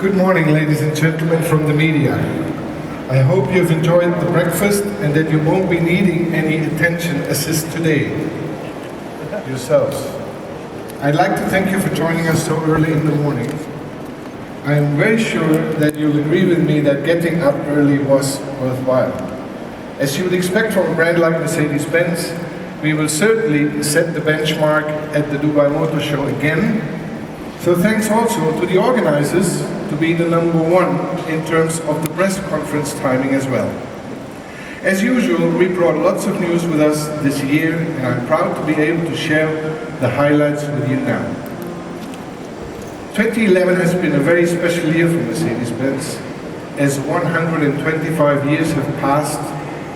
Good morning, ladies and gentlemen from the media. I hope you've enjoyed the breakfast and that you won't be needing any attention assist today yourselves. I'd like to thank you for joining us so early in the morning. I am very sure that you'll agree with me that getting up early was worthwhile. As you would expect from a brand like Mercedes-Benz, we will certainly set the benchmark at the Dubai Motor Show again. So thanks also to the organizers to be the #1 in terms of the press conference timing as well. As usual, we brought lots of news with us this year, and I'm proud to be able to share the highlights with you now. 2011 has been a very special year for Mercedes-Benz, as 125 years have passed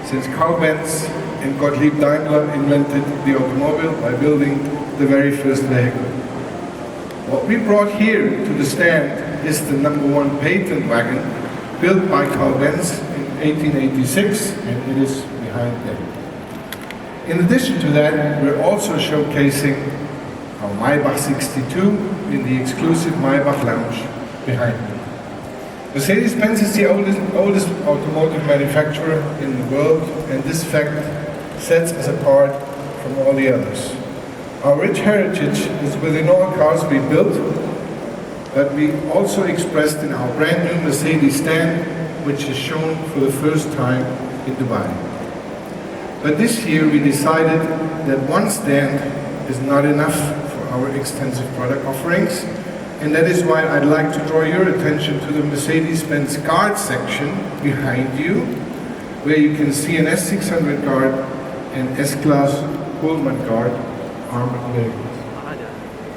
since Carl Benz and Gottlieb Daimler invented the automobile by building the very first vehicle. What we brought here to the stand is the #1 patent wagon built by Carl Benz in 1886, and it is behind them. In addition to that, we're also showcasing our Maybach 62 in the exclusive Maybach lounge behind me. Mercedes-Benz is the oldest automotive manufacturer in the world, and this fact sets us apart from all the others. Our rich heritage is within all cars we built, but we also expressed in our brand new Mercedes stand, which is shown for the first time in Dubai. But this year we decided that one stand is not enough for our extensive product offerings, and that is why I'd like to draw your attention to the Mercedes-Benz guard section behind you, where you can see an S600 guard and S-Class Pullman guard armored vehicles.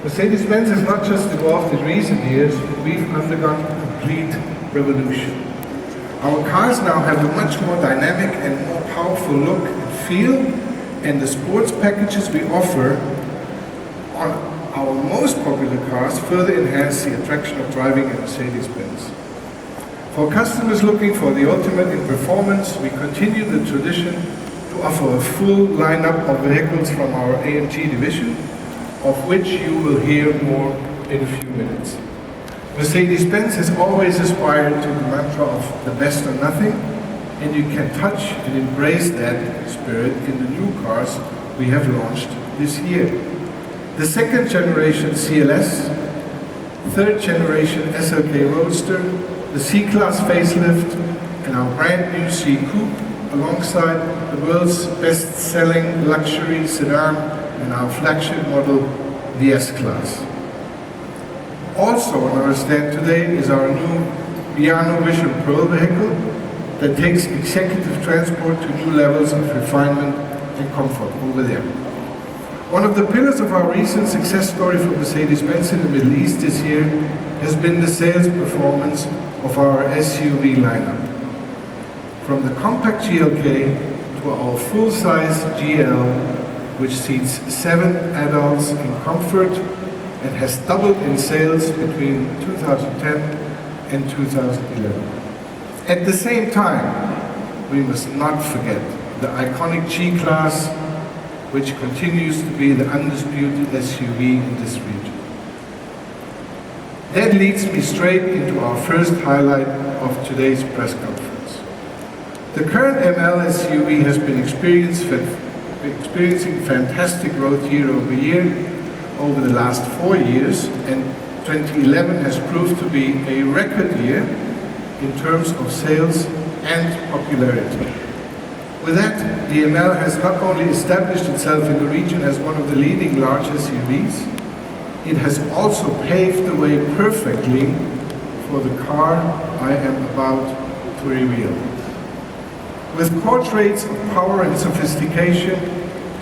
Mercedes-Benz has not just evolved in recent years, we've undergone a complete revolution. Our cars now have a much more dynamic and more powerful look and feel, and the sports packages we offer on our most popular cars further enhance the attraction of driving a Mercedes-Benz. For customers looking for the ultimate in performance, we continue the tradition to offer a full lineup of vehicles from our AMG division, of which you will hear more in a few minutes. Mercedes-Benz has always aspired to the mantra of the best or nothing, and you can touch and embrace that spirit in the new cars we have launched this year. The second generation CLS, third generation SLK Roadster, the C-Class facelift, and our brand new C Coupe, alongside the world's best-selling luxury sedan and our flagship model, the S-Class. Also on our stand today is our new Piano Vision Pearl vehicle that takes executive transport to new levels of refinement and comfort over there. One of the pillars of our recent success story for Mercedes-Benz in the Middle East this year has been the sales performance of our SUV lineup. From the compact GLK to our full-size GL, which seats 7 adults in comfort and has doubled in sales between 2010 and 2011. At the same time, we must not forget the iconic G-Class, which continues to be the undisputed SUV in this region. That leads me straight into our first highlight of today's press conference. The current ML SUV has been experiencing fantastic growth year over year over the last 4 years, and 2011 has proved to be a record year in terms of sales and popularity. With that, the ML has not only established itself in the region as one of the leading large SUVs, it has also paved the way perfectly for the car I am about to reveal. With core traits of power and sophistication,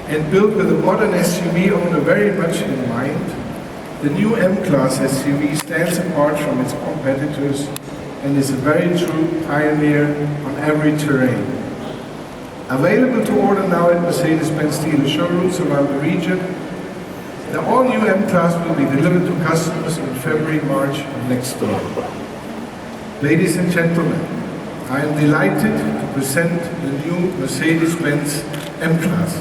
and built with a modern SUV owner very much in mind, the new M-Class SUV stands apart from its competitors and is a very true pioneer on every terrain. Available to order now at Mercedes-Benz dealer showrooms around the region, the all-new M-Class will be delivered to customers in February-March of next year. Ladies and gentlemen, I am delighted to present the new Mercedes-Benz M-Class.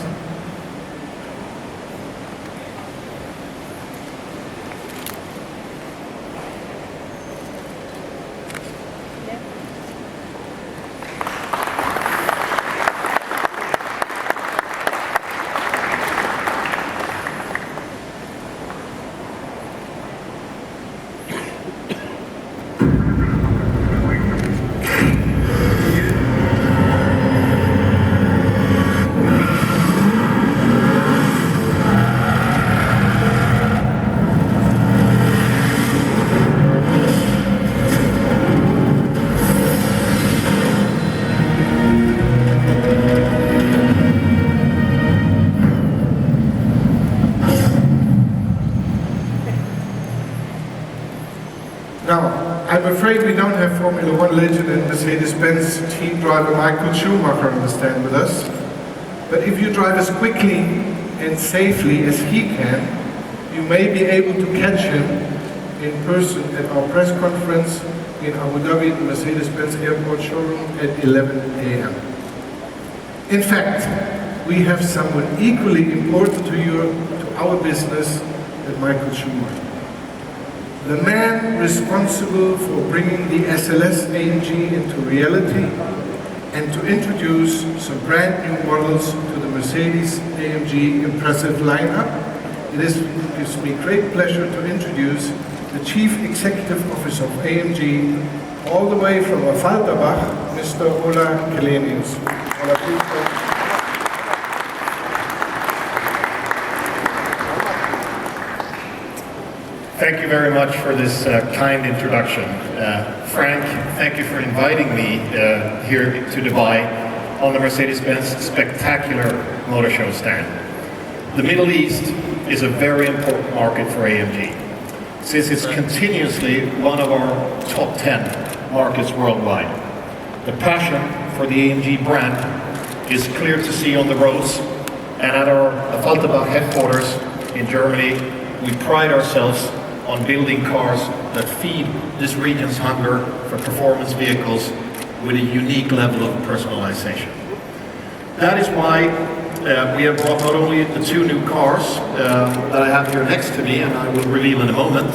Now, I'm afraid we don't have Formula One legend and Mercedes-Benz team driver Michael Schumacher on the stand with us. But if you drive as quickly and safely as he can, you may be able to catch him in person at our press conference in Abu Dhabi at the Mercedes-Benz Airport showroom at 11 a.m. In fact, we have someone equally important to our business than Michael Schumacher. The man responsible for bringing the SLS AMG into reality and to introduce some brand new models to the Mercedes AMG impressive lineup. It gives me great pleasure to introduce the Chief Executive Officer of AMG, all the way from Affalterbach, Mr. Ola Källenius. Ola, please come. Thank you very much for this kind introduction. Frank, thank you for inviting me here to Dubai on the Mercedes-Benz spectacular MotorShow stand. The Middle East is a very important market for AMG, since it's continuously one of our top 10 markets worldwide. The passion for the AMG brand is clear to see on the roads, and at our Affalterbach headquarters in Germany, we pride ourselves on building cars that feed this region's hunger for performance vehicles with a unique level of personalization. That is why we have brought not only the two new cars that I have here next to me, and I will reveal in a moment,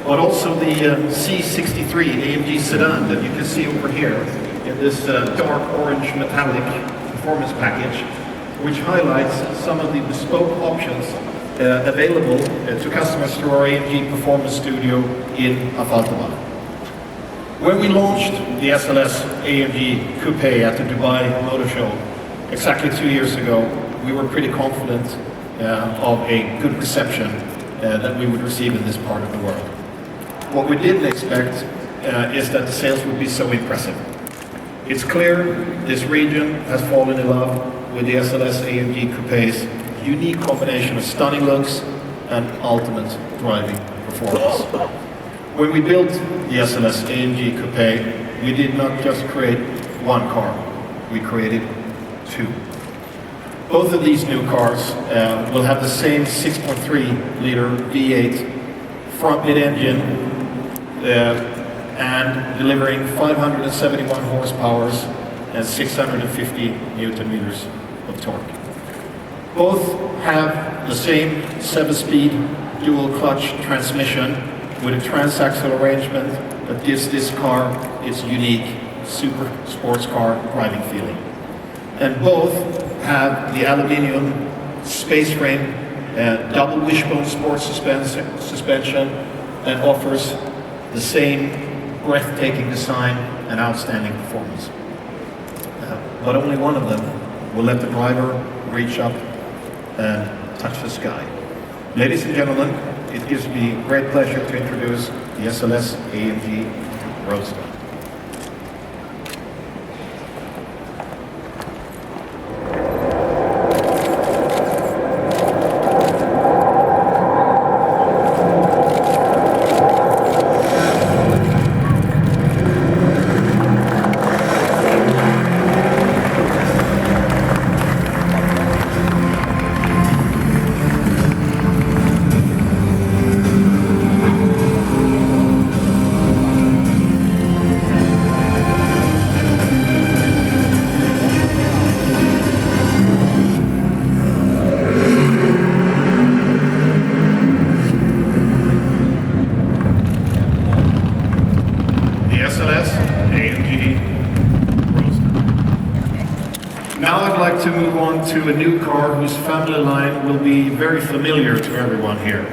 but also the C63 AMG sedan that you can see over here in this dark orange metallic performance package, which highlights some of the bespoke options available to customers through our AMG Performance Studio in Affalterbach. When we launched the SLS AMG Coupe at the Dubai Motor Show exactly 2 years ago, we were pretty confident of a good reception that we would receive in this part of the world. What we didn't expect is that the sales would be so impressive. It's clear this region has fallen in love with the SLS AMG Coupe's unique combination of stunning looks and ultimate driving performance. When we built the SLS AMG Coupe, we did not just create one car, we created two. Both of these new cars will have the same 6.3-liter V8 front mid-engine and delivering 571 horsepower and 650 Newton meters of torque. Both have the same 7-speed dual-clutch transmission with a transaxle arrangement that gives this car its unique super sports car driving feeling. And both have the aluminium space frame double wishbone sports suspension that offers the same breathtaking design and outstanding performance. But only one of them will let the driver reach up and touch the sky. Ladies and gentlemen, it gives me great pleasure to introduce the SLS AMG Roadster. Now I'd like to move on to a new car whose family line will be very familiar to everyone here,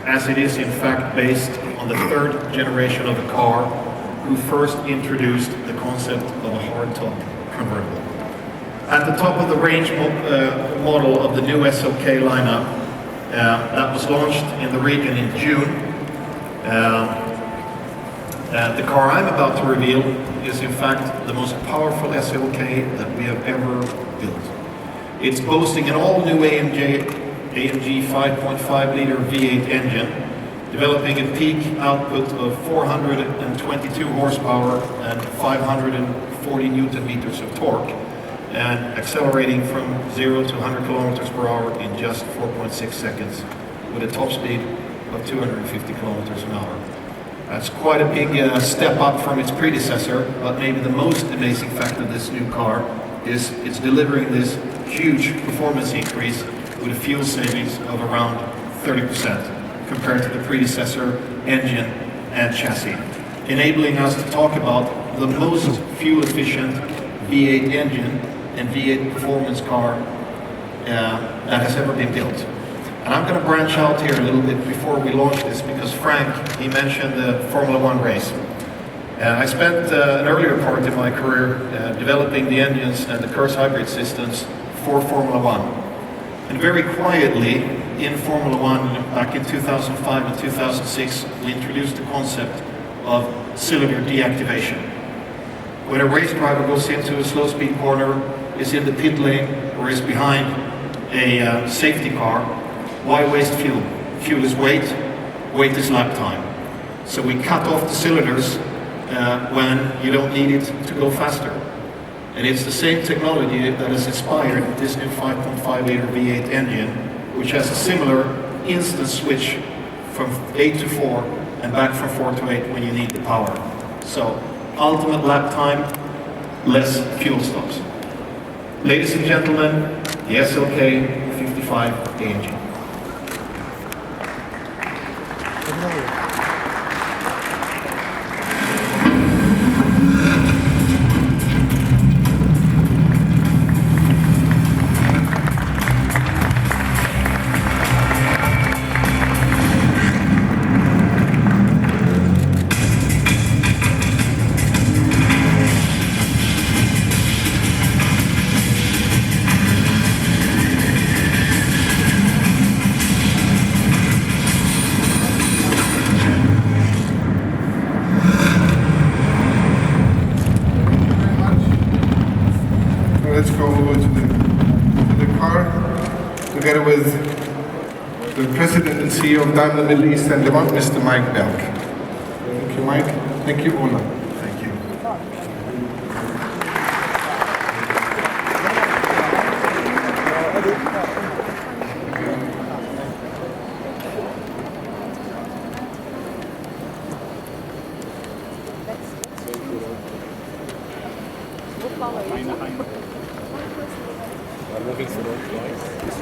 as it is in fact based on the third generation of the car who first introduced the concept of a hardtop convertible. At the top of the range model of the new SOK lineup that was launched in the region in June, the car I'm about to reveal is in fact the most powerful SOK that we have ever built. It's boasting an all-new AMG 5.5-liter V8 engine developing a peak output of 422 horsepower and 540 newton meters of torque, and accelerating from 0 to 100 kilometers per hour in just 4.6 seconds with a top speed of 250 kilometers an hour. That's quite a big step up from its predecessor, but maybe the most amazing fact of this new car is it's delivering this huge performance increase with a fuel savings of around 30% compared to the predecessor engine and chassis, enabling us to talk about the most fuel efficient V8 engine and V8 performance car that has ever been built. And I'm going to branch out here a little bit before we launch this, because Frank, he mentioned the Formula One race. I spent an earlier part of my career developing the engines and the Curse hybrid systems for Formula One. And very quietly in Formula One, back in 2005 and 2006, we introduced the concept of cylinder deactivation. When a race driver goes into a slow speed corner, is in the pit lane, or is behind a safety car, why waste fuel? Fuel is weight is lap time. So we cut off the cylinders when you don't need it to go faster. And it's the same technology that has inspired this new 5.5 liter V8 engine, which has a similar instant switch from 8 to 4 and back from 4 to 8 when you need the power. So ultimate lap time, less fuel stops. Ladies and gentlemen, the SLK 55 AMG. Let's go over to the car, together with the President and CEO of Daimler Middle East and Levant, Mr. Mike Berg. Thank you, Mike. Thank you, Ola. Thank you. We're moving forward.